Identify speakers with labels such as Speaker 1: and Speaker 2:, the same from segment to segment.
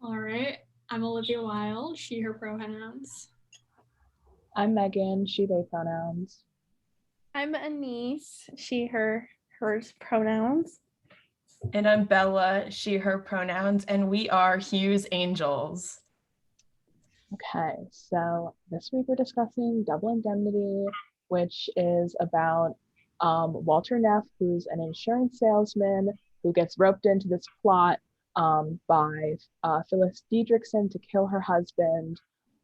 Speaker 1: All right. I'm Olivia Wilde, she, her pronouns.
Speaker 2: I'm Megan, she, they pronouns.
Speaker 3: I'm Anise, she, her, hers pronouns.
Speaker 4: And I'm Bella, she, her pronouns, and we are Hugh's Angels.
Speaker 2: Okay, so this week we're discussing Double Indemnity, which is about Walter Neff, who's an insurance salesman who gets roped into this plot by Phyllis Diedrichson to kill her husband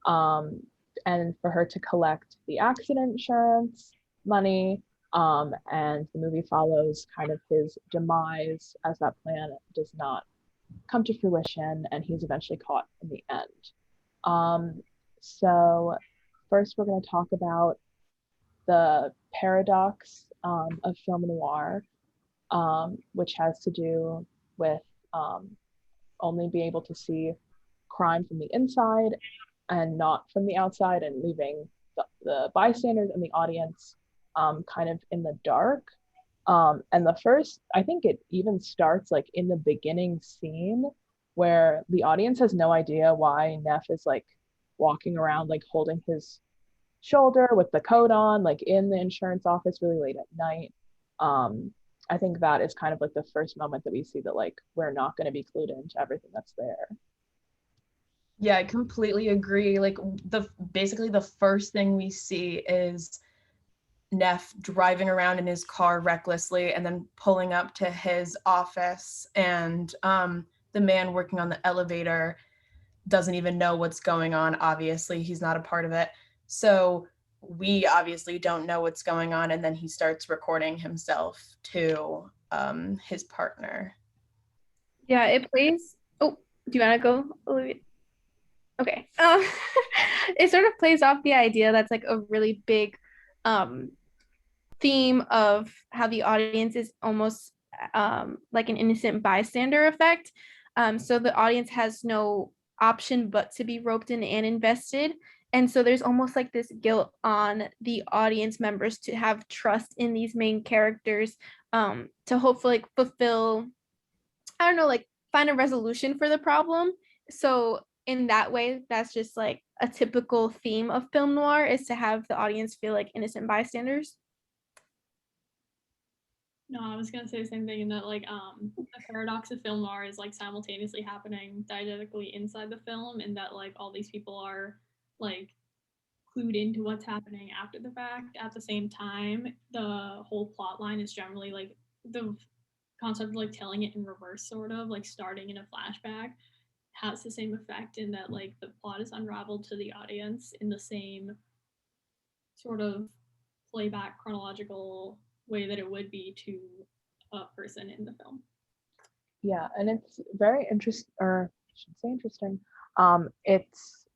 Speaker 2: and for her to collect the accident insurance money. And the movie follows kind of his demise as that plan does not come to fruition and he's eventually caught in the end. So first we're going to talk about the paradox of film noir, which has to do with only being able to see crime from the inside and not from the outside, and leaving the bystanders and the audience kind of in the dark. And the first, I think it even starts like in the beginning scene where the audience has no idea why Neff is like walking around like holding his shoulder with the coat on, like in the insurance office really late at night. I think that is kind of like the first moment that we see that like we're not going to be clued into everything that's there.
Speaker 4: Yeah, I completely agree. Like basically the first thing we see is Neff driving around in his car recklessly and then pulling up to his office, and the man working on the elevator doesn't even know what's going on. Obviously, he's not a part of it. So we obviously don't know what's going on, and then he starts recording himself to his partner.
Speaker 3: Yeah, it plays. Oh, do you want to go, Olivia? Okay. It sort of plays off the idea that's like a really big theme of how the audience is almost like an innocent bystander effect. So the audience has no option but to be roped in and invested. And so there's almost like this guilt on the audience members to have trust in these main characters, to hopefully like, fulfill, I don't know, like find a resolution for the problem. So in that way, that's just like a typical theme of film noir, is to have the audience feel like innocent bystanders.
Speaker 1: No, I was gonna say the same thing, in that like the paradox of film noir is like simultaneously happening didactically inside the film, and that like all these people are like clued into what's happening after the fact. At the same time, the whole plot line is generally like the concept of like telling it in reverse, sort of like starting in a flashback, has the same effect in that like the plot is unraveled to the audience in the same sort of playback chronological way that it would be to a person in the film.
Speaker 2: Yeah, and it's very interesting, or I should say interesting. It's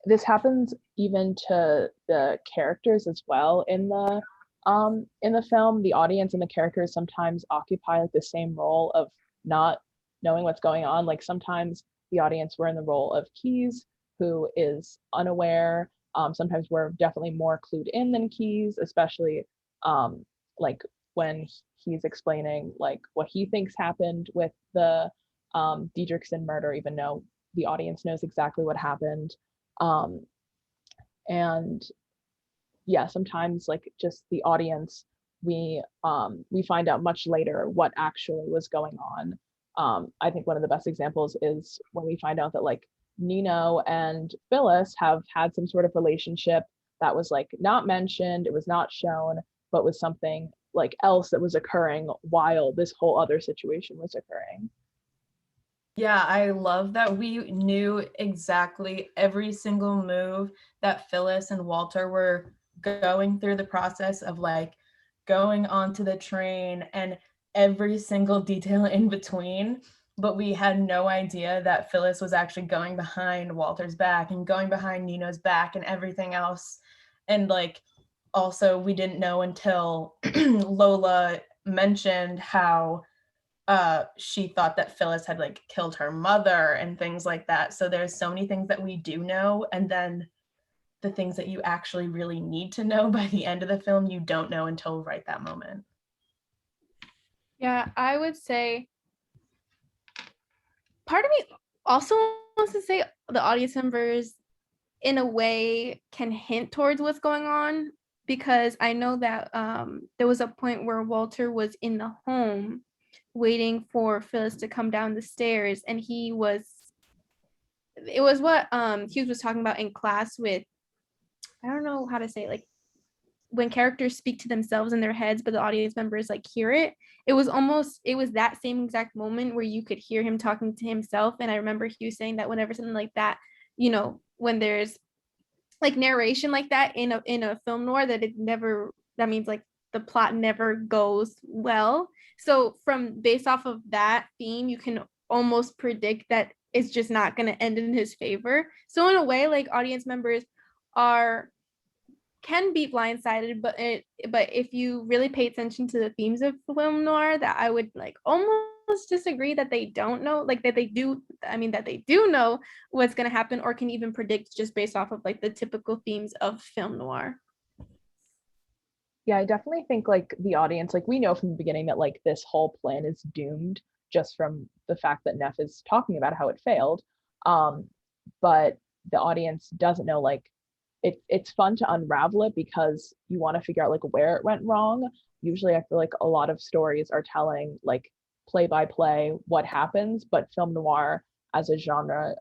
Speaker 2: this happens even to the characters as well in the film. The audience and the characters sometimes occupy like the same role of not knowing what's going on. Like sometimes the audience were in the role of Keys, who is unaware. Sometimes we're definitely more clued in than Keys, especially like when he's explaining like what he thinks happened with the Diedrichson murder, even though the audience knows exactly what happened. And yeah, sometimes like just the audience, we find out much later what actually was going on. I think one of the best examples is when we find out that like Nino and Phyllis have had some sort of relationship that was like not mentioned, it was not shown, but was something like else that was occurring while this whole other situation was occurring.
Speaker 4: Yeah, I love that we knew exactly every single move that Phyllis and Walter were going through, the process of like going onto the train and every single detail in between. But we had no idea that Phyllis was actually going behind Walter's back and going behind Nino's back and everything else. And like, also, we didn't know until Lola mentioned how she thought that Phyllis had like killed her mother and things like that. So there's so many things that we do know, and then the things that you actually really need to know by the end of the film, you don't know until right that moment.
Speaker 3: Yeah, I would say part of me also wants to say the audience members in a way can hint towards what's going on, because I know that there was a point where Walter was in the home waiting for Phyllis to come down the stairs, and it was what Hughes was talking about in class with, I don't know how to say it, like when characters speak to themselves in their heads but the audience members like hear it. It was that same exact moment where you could hear him talking to himself. And I remember Hughes saying that whenever something like that, when there's like narration like that in a film noir, that means like the plot never goes well. So from based off of that theme, you can almost predict that it's just not going to end in his favor. So in a way, like audience members are can be blindsided, but if you really pay attention to the themes of film noir, that I would like almost disagree that they don't know, like that they do. I mean, that they do know what's going to happen, or can even predict just based off of like the typical themes of film noir.
Speaker 2: Yeah, I definitely think like the audience, like we know from the beginning that like this whole plan is doomed just from the fact that Neff is talking about how it failed. Um, but the audience doesn't know like it's fun to unravel it because you want to figure out like where it went wrong. Usually I feel like a lot of stories are telling like play by play what happens, but film noir as a genre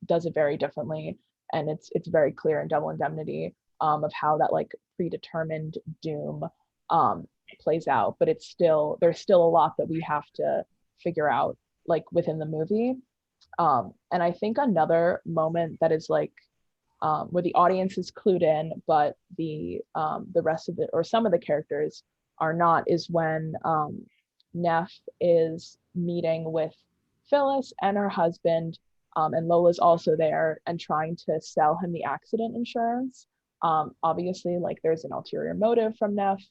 Speaker 2: does it very differently. And it's very clear in Double Indemnity of how that like predetermined doom um, plays out. But there's still a lot that we have to figure out like within the movie. And I think another moment that is like where the audience is clued in, but the rest of it or some of the characters are not, is when Neff is meeting with Phyllis and her husband, and Lola's also there and trying to sell him the accident insurance. Obviously, like there's an ulterior motive from Neff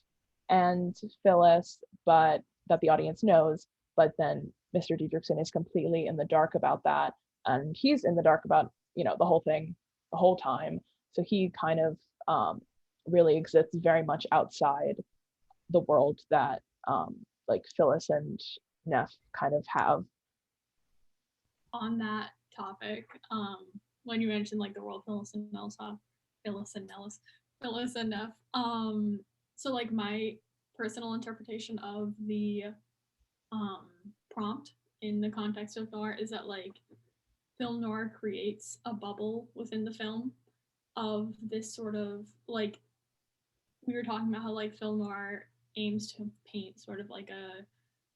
Speaker 2: and Phyllis, but that the audience knows. But then Mr. Diedrichson is completely in the dark about that, and he's in the dark about the whole thing the whole time. So he kind of really exists very much outside the world that like Phyllis and Neff kind of have.
Speaker 1: On that topic, when you mentioned like the world Phyllis and Neff, so like my personal interpretation of the um, prompt in the context of noir is that like film noir creates a bubble within the film of this sort of like we were talking about how like film noir aims to paint sort of like a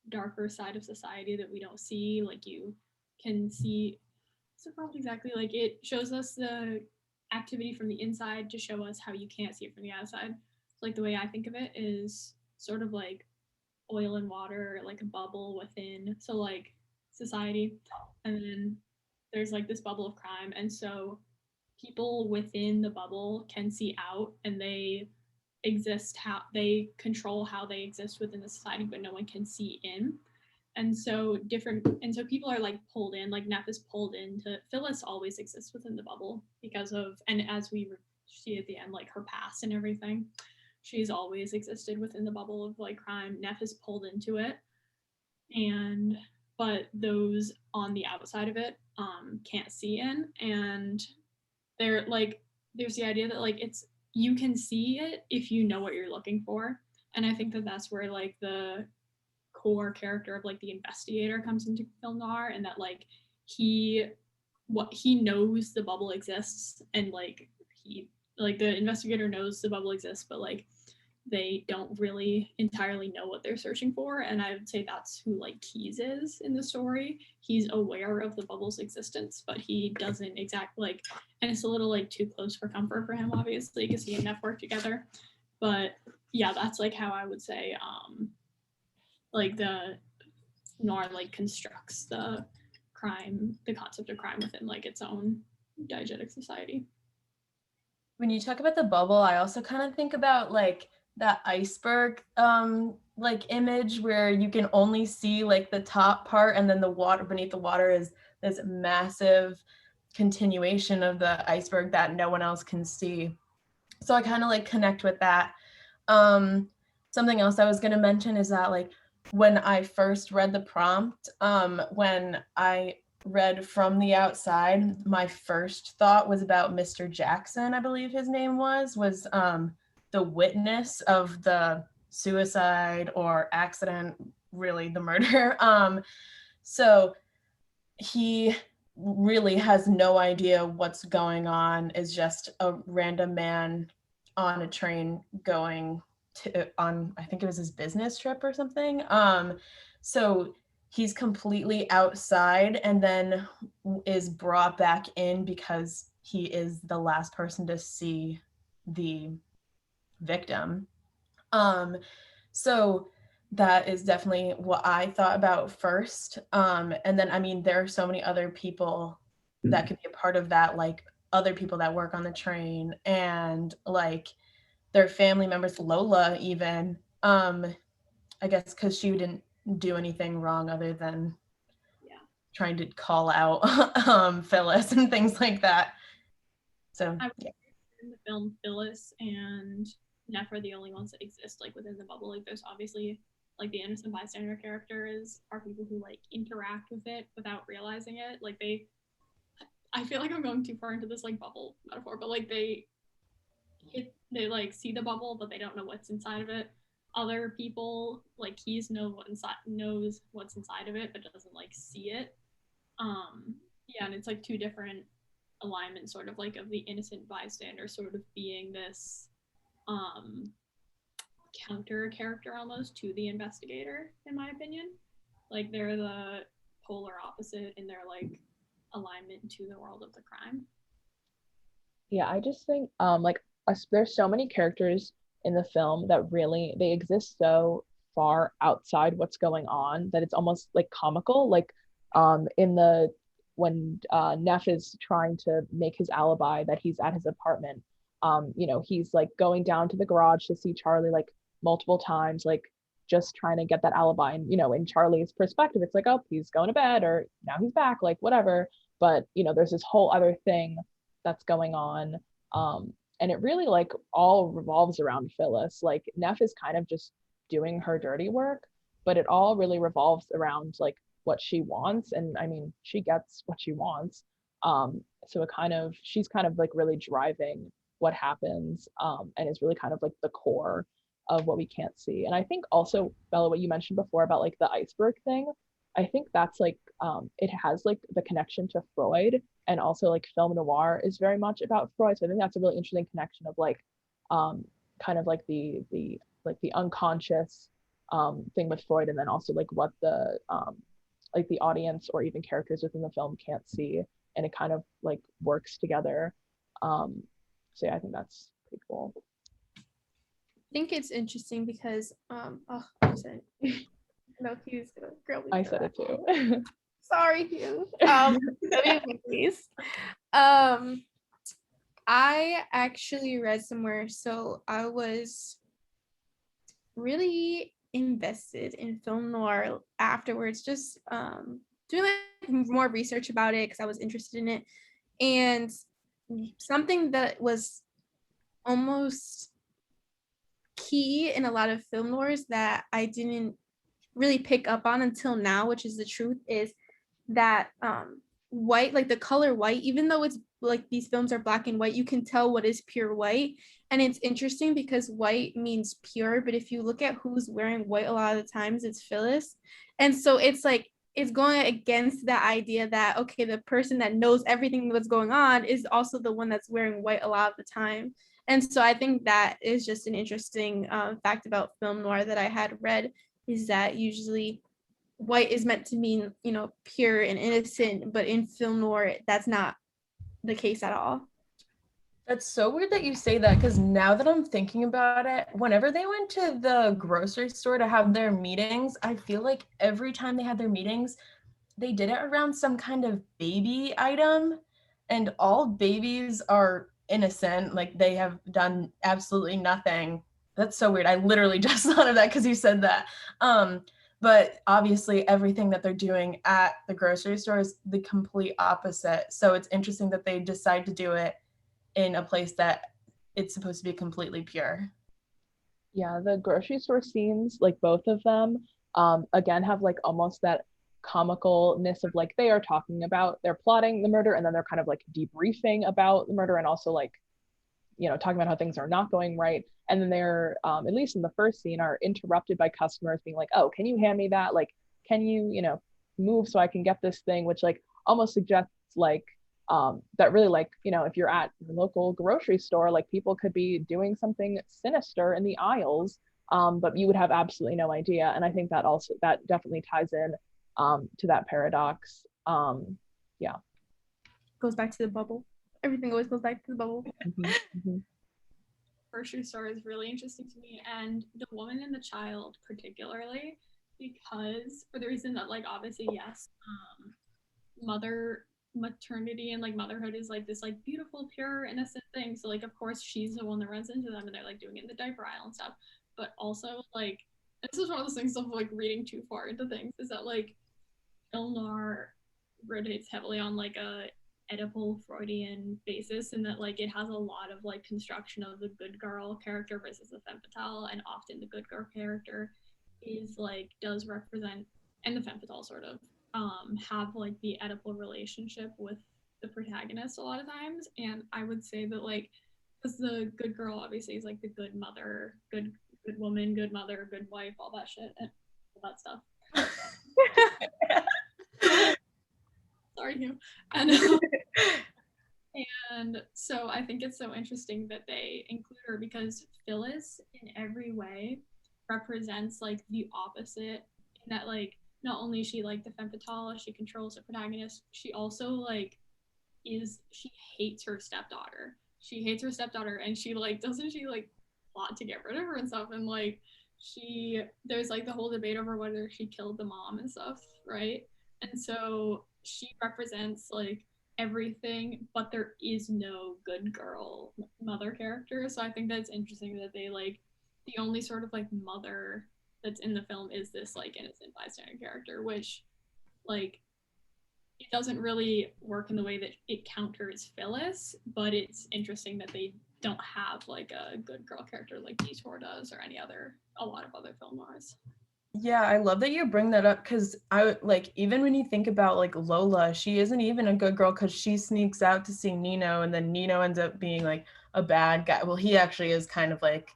Speaker 1: darker side of society that we don't see. Like you can see what's the prompt exactly? Like it shows us the activity from the inside to show us how you can't see it from the outside. Like the way I think of it is sort of like oil and water, like a bubble within. So like society, and then there's like this bubble of crime, and so people within the bubble can see out, and they control how they exist within the society, but no one can see in. And so people are like pulled in, like Neff is pulled into Phyllis always exists within the bubble because of, and as we see at the end, like her past and everything, she's always existed within the bubble of like crime. Neff is pulled into it, and but those on the outside of it can't see in, and they're like there's the idea that like it's you can see it if you know what you're looking for. And I think that that's where like the core character of like the investigator comes into film noir, and that like he he knows the bubble exists, and like he like the investigator knows the bubble exists, but like they don't really entirely know what they're searching for. And I would say that's who like Keyes is in the story. He's aware of the bubble's existence, but he doesn't exactly like, and it's a little like too close for comfort for him, obviously, because he and Neff work together. But yeah, that's like how I would say like the noir like constructs the concept of crime within like its own diegetic society.
Speaker 4: When you talk about the bubble, I also kind of think about like that iceberg like image where you can only see like the top part, and then the water beneath the water is this massive continuation of the iceberg that no one else can see. So I kind of like connect with that. Something else I was going to mention is that like when I first read the prompt, when I read From the Outside, my first thought was about Mr. Jackson, I believe his name was the witness of the suicide or accident, really the murder. So he really has no idea what's going on, is just a random man on a train going on, I think it was his business trip or something. So he's completely outside and then is brought back in because he is the last person to see the victim. So that is definitely what I thought about first. And then, I mean, there are so many other people that could be a part of that, like other people that work on the train and like their family members, Lola even, I guess because she didn't do anything wrong other than trying to call out Phyllis and things like that. So yeah.
Speaker 1: In the film, Phyllis and Neff are the only ones that exist like within the bubble. Like there's obviously like the innocent bystander characters are people who like interact with it without realizing it. Like I feel like I'm going too far into this like bubble metaphor, but like they like see the bubble, but they don't know what's inside of it. Other people like Keys knows what's inside of it, but doesn't like see it. Yeah, and it's like two different alignments, sort of like of the innocent bystander, sort of being this counter character almost to the investigator, in my opinion. Like they're the polar opposite in their like alignment to the world of the crime.
Speaker 2: Yeah, I just think there's so many characters in the film that really they exist so far outside what's going on that it's almost like comical. Like in the when Neff is trying to make his alibi that he's at his apartment, he's like going down to the garage to see Charlie like multiple times, like just trying to get that alibi. And in Charlie's perspective, it's like, oh, he's going to bed, or now he's back, like whatever. But there's this whole other thing that's going on. And it really like all revolves around Phyllis. Like Neff is kind of just doing her dirty work, but it all really revolves around like what she wants. And I mean, she gets what she wants. So she's kind of like really driving what happens, and is really kind of like the core of what we can't see. And I think also, Bella, what you mentioned before about like the iceberg thing, I think that's like it has like the connection to Freud, and also like film noir is very much about Freud. So I think that's a really interesting connection of like kind of like the like the unconscious thing with Freud, and then also like what the like the audience or even characters within the film can't see, and it kind of like works together. So yeah, I think that's pretty cool.
Speaker 3: I think it's interesting because no, Hughes, girl.
Speaker 2: I said it too.
Speaker 3: Sorry, Hughes. Please. I actually read somewhere, so I was really invested in film noir afterwards, just doing like more research about it because I was interested in it. And something that was almost key in a lot of film noirs that I didn't really pick up on until now, which is the truth, is that white, like the color white, even though it's like these films are black and white, you can tell what is pure white. And it's interesting because white means pure, but if you look at who's wearing white a lot of the times, it's Phyllis. And so it's like it's going against that idea that okay, the person that knows everything that's going on is also the one that's wearing white a lot of the time. And so I think that is just an interesting fact about film noir that I had read, is that usually white is meant to mean, pure and innocent, but in film noir, that's not the case at all.
Speaker 4: That's so weird that you say that, because now that I'm thinking about it, whenever they went to the grocery store to have their meetings, I feel like every time they had their meetings, they did it around some kind of baby item, and all babies are innocent. Like they have done absolutely nothing. That's so weird. I literally just thought of that because you said that. But obviously everything that they're doing at the grocery store is the complete opposite. So it's interesting that they decide to do it in a place that it's supposed to be completely pure.
Speaker 2: Yeah, the grocery store scenes, like both of them, again have like almost that comicalness of like they are talking about, they're plotting the murder and then they're kind of like debriefing about the murder and also like, you know, talking about how things are not going right. And then they're, at least in the first scene, are interrupted by customers being like, oh, can you hand me that? Like, can you, you know, move so I can get this thing, which like almost suggests like that really like, you know, if you're at your local grocery store, like people could be doing something sinister in the aisles, but you would have absolutely no idea. And I think that also, that definitely ties in to that paradox. Yeah.
Speaker 3: Goes back to the bubble. Everything always goes back to the bubble.
Speaker 1: Grocery store is really interesting to me, and the woman and the child particularly, because for the reason that like obviously yes, maternity and like motherhood is like this like beautiful pure innocent thing, so like of course she's the one that runs into them and they're like doing it in the diaper aisle and stuff, but also like this is one of those things of like reading too far into things, is that like film noir rotates heavily on like a Oedipal Freudian basis, and that like it has a lot of like construction of the good girl character versus the femme fatale, and often the good girl character is like does represent, and the femme fatale sort of have like the Oedipal relationship with the protagonist a lot of times. And I would say that like, because the good girl obviously is like the good mother, good woman, good mother, good wife, all that shit, and all that stuff. Sorry, Hugh. And so I think it's so interesting that they include her, because Phyllis in every way represents like the opposite, in that like not only is she like the femme fatale, she controls the protagonist, she also like she hates her stepdaughter. She hates her stepdaughter, and she like doesn't she like plot to get rid of her and stuff, and like there's like the whole debate over whether she killed the mom and stuff, right? And so she represents like everything, but there is no good girl mother character. So I think that's interesting that they like the only sort of like mother that's in the film is this like innocent bystander character, which like it doesn't really work in the way that it counters Phyllis, but it's interesting that they don't have like a good girl character like Detour does, or a lot of other film noirs.
Speaker 4: Yeah, I love that you bring that up, because I like, even when you think about like Lola, she isn't even a good girl because she sneaks out to see Nino, and then Nino ends up being like a bad guy. Well, he actually is kind of like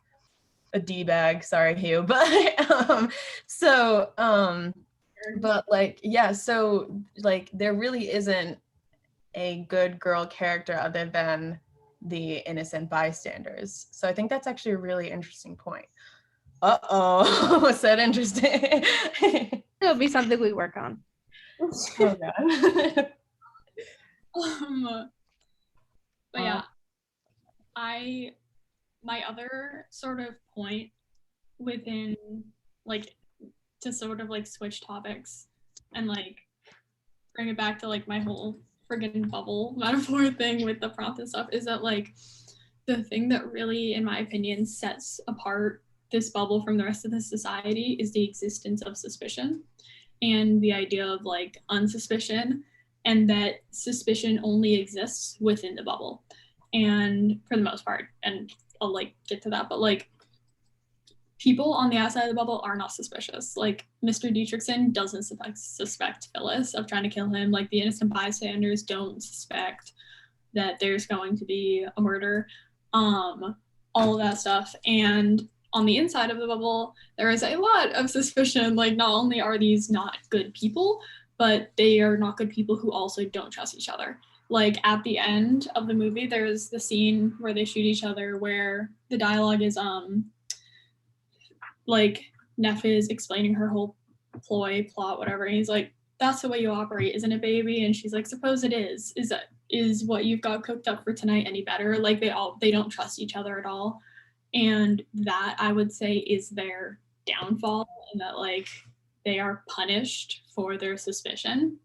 Speaker 4: a D-bag, sorry Hugh, but but like yeah, so like there really isn't a good girl character other than the innocent bystanders. So I think that's actually a really interesting point. What's that interesting?
Speaker 3: It'll be something we work on.
Speaker 4: Oh god.
Speaker 1: But yeah, my other sort of point within like to sort of like switch topics and like bring it back to like my whole friggin' bubble metaphor thing with the prompt and stuff, is that like the thing that really, in my opinion, sets apart this bubble from the rest of the society is the existence of suspicion, and the idea of like unsuspicion, and that suspicion only exists within the bubble. And for the most part, and I'll like get to that, but like people on the outside of the bubble are not suspicious. Like Mr. Dietrichson doesn't suspect Phyllis of trying to kill him. Like the innocent bystanders don't suspect that there's going to be a murder. All of that stuff. And on the inside of the bubble, there is a lot of suspicion. Like not only are these not good people, but they are not good people who also don't trust each other. Like at the end of the movie, there's the scene where they shoot each other, where the dialogue is like Neff is explaining her whole plot, whatever, and he's like, that's the way you operate, isn't it, baby? And she's like, suppose it is. Is what you've got cooked up for tonight any better? Like they don't trust each other at all. And that, I would say, is their downfall, and that like they are punished for their suspicion.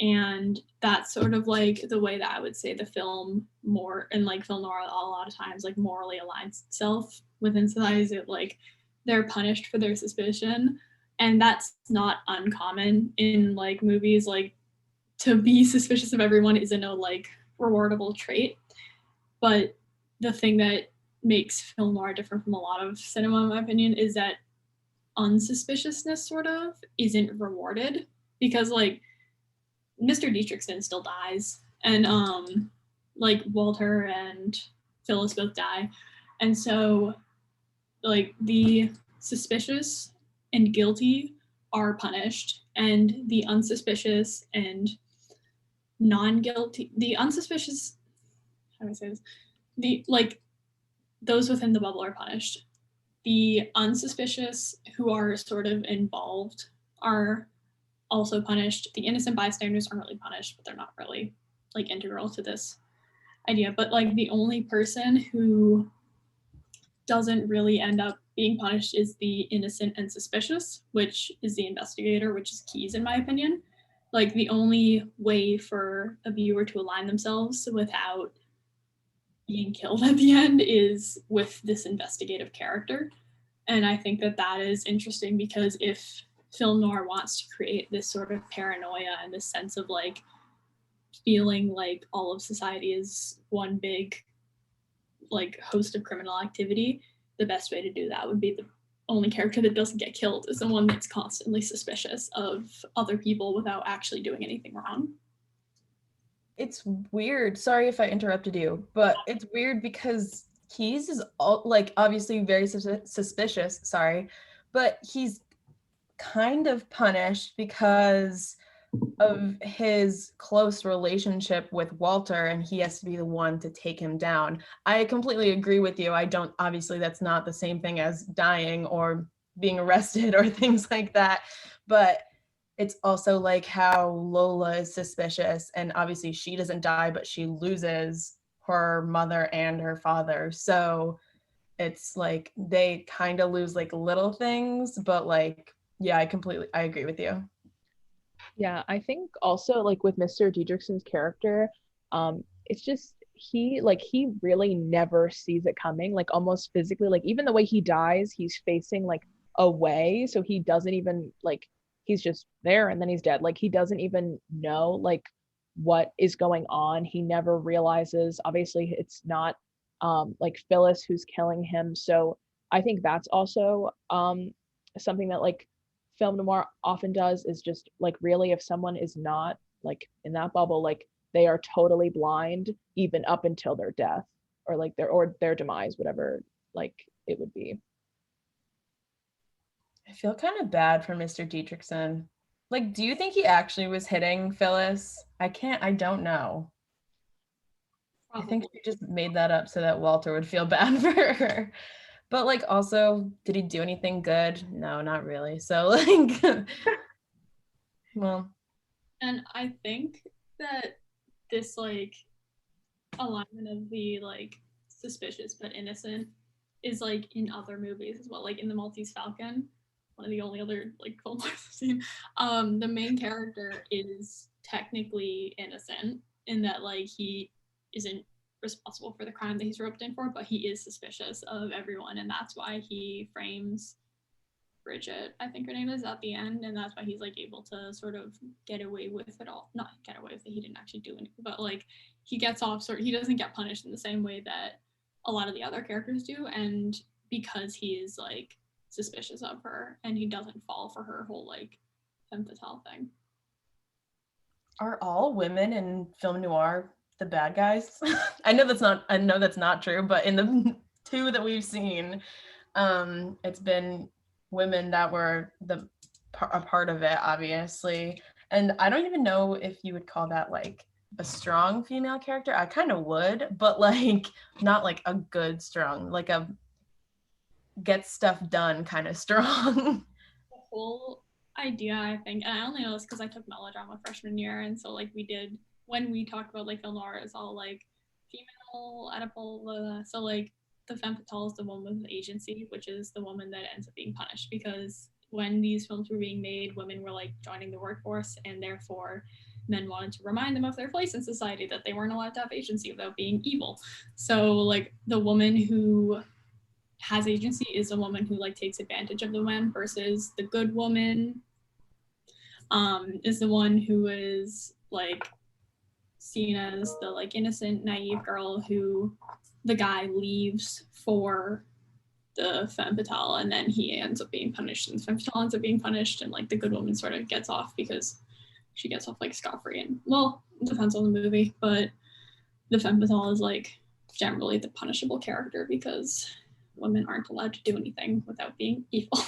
Speaker 1: And that's sort of like the way that I would say the film more, and like film noir a lot of times like morally aligns itself within society, is it like they're punished for their suspicion. And that's not uncommon in like movies. Like to be suspicious of everyone isn't a like rewardable trait. But the thing that makes film noir different from a lot of cinema, in my opinion, is that unsuspiciousness sort of isn't rewarded, because like Mr. Dietrichson still dies, and like Walter and Phyllis both die, and so like the suspicious and guilty are punished, and the unsuspicious and non-guilty, the unsuspicious, how do I say this, the like those within the bubble are punished. The unsuspicious who are sort of involved are also punished. The innocent bystanders aren't really punished, but they're not really like integral to this idea. But like the only person who doesn't really end up being punished is the innocent and suspicious, which is the investigator, which is Keyes in my opinion. Like the only way for a viewer to align themselves without being killed at the end is with this investigative character. And I think that that is interesting, because if film noir wants to create this sort of paranoia and this sense of like feeling like all of society is one big like host of criminal activity, the best way to do that would be the only character that doesn't get killed is the one that's constantly suspicious of other people without actually doing anything wrong.
Speaker 4: It's weird. Sorry if I interrupted you, but it's weird because Keyes is all, like obviously very suspicious, sorry, but he's kind of punished because of his close relationship with Walter, and he has to be the one to take him down. I completely agree with you. I don't, obviously that's not the same thing as dying or being arrested or things like that, but it's also like how Lola is suspicious, and obviously she doesn't die, but she loses her mother and her father. So it's like they kind of lose like little things, but like, yeah, I agree with you.
Speaker 2: Yeah, I think also like with Mr. Diedrichson's character, it's just he really never sees it coming, like almost physically, like even the way he dies, he's facing like away, so he doesn't even like he's just there and then he's dead. Like he doesn't even know like what is going on. He never realizes. Obviously, it's not like Phyllis who's killing him. So I think that's also something that like film noir often does, is just like really if someone is not like in that bubble, like they are totally blind even up until their death or like their demise, whatever like it would be.
Speaker 4: I feel kind of bad for Mr. Dietrichson. Like, do you think he actually was hitting Phyllis? I don't know. I think she just made that up so that Walter would feel bad for her. But like also, did he do anything good? No, not really. So like well,
Speaker 1: And I think that this like alignment of the like suspicious but innocent is like in other movies as well. Like in The Maltese Falcon, one of the only other like films I've seen, the main character is technically innocent in that like he isn't responsible for the crime that he's roped in for, but he is suspicious of everyone, and that's why he frames Bridget, I think her name is, at the end, and that's why he's like able to sort of get away with it all. Not get away with it, he didn't actually do anything, but like he gets off he doesn't get punished in the same way that a lot of the other characters do, and because he is like suspicious of her and he doesn't fall for her whole like femme fatale thing.
Speaker 4: Are all women in film noir the bad guys? I know that's not true, but in the two that we've seen, it's been women that were a part of it, obviously. And I don't even know if you would call that like a strong female character. I kind of would, but like not like a good strong, like a get stuff done kind of strong.
Speaker 1: The whole idea, I think, and I only know this because I took melodrama freshman year, and so like we did when we talked about like film noir, it's all like female, Oedipal, blah, blah. So like the femme fatale is the one with agency, which is the woman that ends up being punished, because when these films were being made, women were like joining the workforce, and therefore men wanted to remind them of their place in society, that they weren't allowed to have agency without being evil. So like the woman who has agency is a woman who like takes advantage of the men, versus the good woman is the one who is like seen as the like innocent naive girl who the guy leaves for the femme fatale, and then he ends up being punished, and the femme fatale ends up being punished, and like the good woman sort of gets off because she gets off like scot-free. And well, it depends on the movie, but the femme fatale is like generally the punishable character because women aren't allowed to do anything without being evil.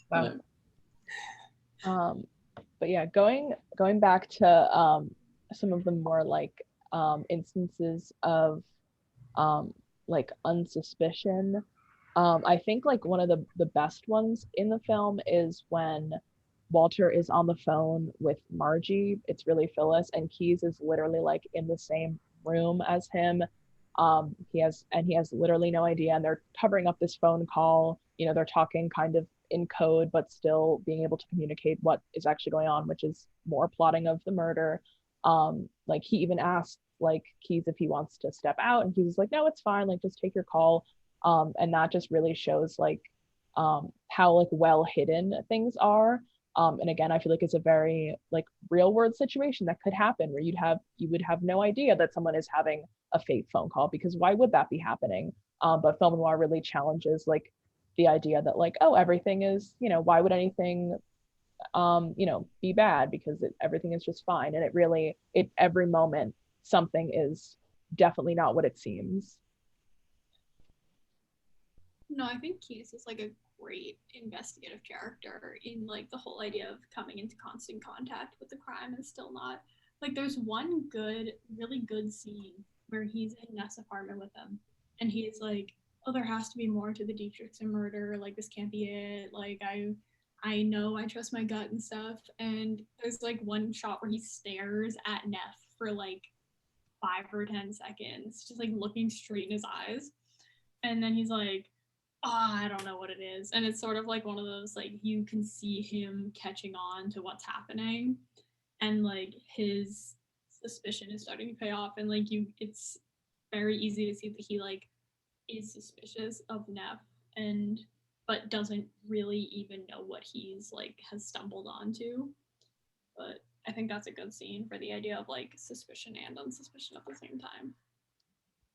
Speaker 2: Wow. But yeah, going back to some of the more like instances of like unsuspicion. I think like one of the best ones in the film is when Walter is on the phone with Margie. It's really Phyllis, and Keyes is literally like in the same room as him. He has literally no idea, and they're covering up this phone call. You know, they're talking kind of in code, but still being able to communicate what is actually going on, which is more plotting of the murder. Like he even asked like Keyes if he wants to step out, and Keyes is like, no, it's fine, like just take your call. And that just really shows like how like well hidden things are. And again, I feel like it's a very like real world situation that could happen where you would have no idea that someone is having a fake phone call, because why would that be happening? But film noir really challenges like the idea that like, oh, everything is, you know, why would anything you know, be bad, because everything is just fine. And every moment something is definitely not what it seems.
Speaker 1: No, I think Keyes is like a great investigative character in like the whole idea of coming into constant contact with the crime and still not. Like there's one really good scene where he's in Neff's apartment with him, and he's like, oh, there has to be more to the Dietrichson murder, like this can't be it, like I know I trust my gut and stuff. And there's like one shot where he stares at Neff for like 5 or 10 seconds, just like looking straight in his eyes. And then he's like, oh, I don't know what it is. And it's sort of like one of those, like, you can see him catching on to what's happening. And like his suspicion is starting to pay off. And like it's very easy to see that he like is suspicious of Neff but doesn't really even know what he's like has stumbled onto. But I think that's a good scene for the idea of like suspicion and unsuspicion at the same time.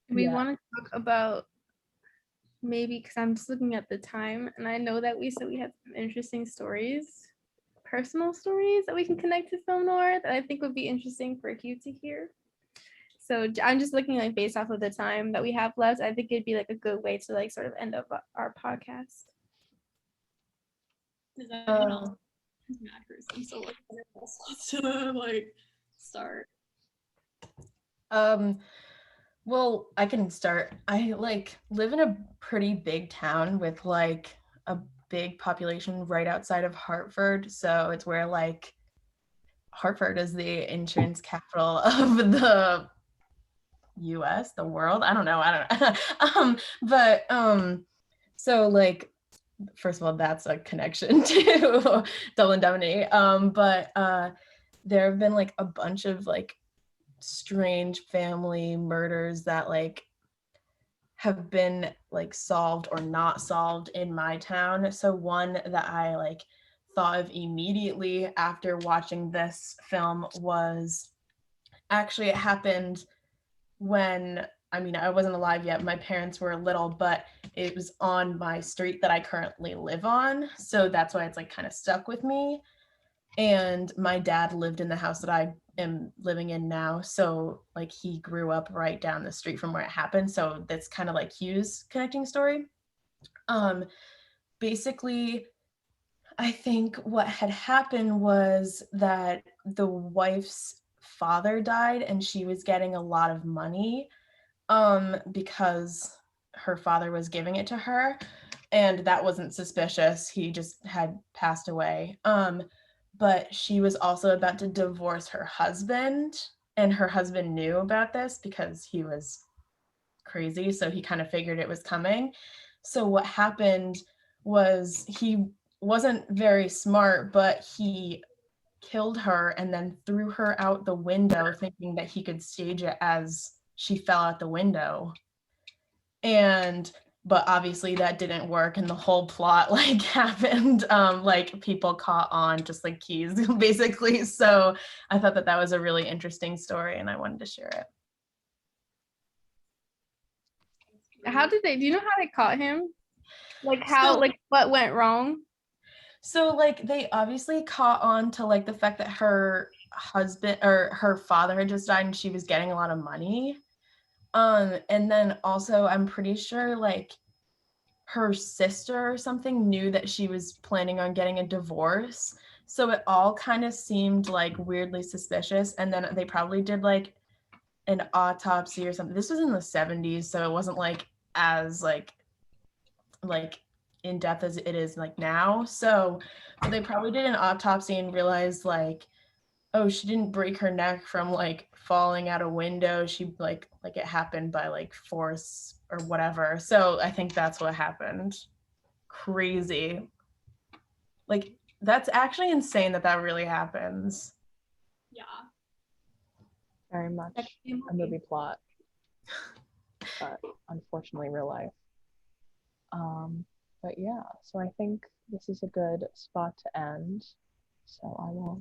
Speaker 3: We want to talk about maybe, because I'm just looking at the time and I know that we said we had some interesting stories, personal stories that we can connect to film noir that I think would be interesting for Hugh to hear. So I'm just looking like based off of the time that we have left, I think it'd be like a good way to like sort of end up our podcast.
Speaker 1: Does anyone else mad gruesome? So like else wants to like start?
Speaker 4: Well, I can start. I like live in a pretty big town with like a big population right outside of Hartford. So it's where like Hartford is the insurance capital of the US, the world. I don't know. So like, first of all, that's a connection to Double Indemnity. But there have been like a bunch of like strange family murders that like have been like solved or not solved in my town. So one that I like thought of immediately after watching this film was actually, it happened when, I mean, I wasn't alive yet. My parents were little, but it was on my street that I currently live on. So that's why it's like kind of stuck with me. And my dad lived in the house that I am living in now. So like he grew up right down the street from where it happened. So that's kind of like Hugh's connecting story. Basically, I think what had happened was that the wife's father died and she was getting a lot of money because her father was giving it to her, and that wasn't suspicious. He just had passed away. But she was also about to divorce her husband, and her husband knew about this because he was crazy, so he kind of figured it was coming. So what happened was he wasn't very smart, but he killed her and then threw her out the window, thinking that he could stage it as she fell out the window. But obviously that didn't work, and the whole plot like happened. Like people caught on, just like Keyes, basically. So I thought that was a really interesting story, and I wanted to share it.
Speaker 3: Do you know how they caught him? Like how,
Speaker 4: So-
Speaker 3: like what went wrong?
Speaker 4: So like they obviously caught on to like the fact that her husband or her father had just died and she was getting a lot of money. And then also I'm pretty sure like her sister or something knew that she was planning on getting a divorce. So it all kind of seemed like weirdly suspicious. And then they probably did like an autopsy or something. This was in the 70s, so it wasn't like as like in depth as it is like now. So they probably did an autopsy and realized like, oh, she didn't break her neck from like falling out a window. She like it happened by like force or whatever. So I think that's what happened. Crazy. Like that's actually insane that that really happens.
Speaker 1: Yeah.
Speaker 2: Very much a movie plot, but unfortunately real life. But yeah, so I think this is a good spot to end. So I will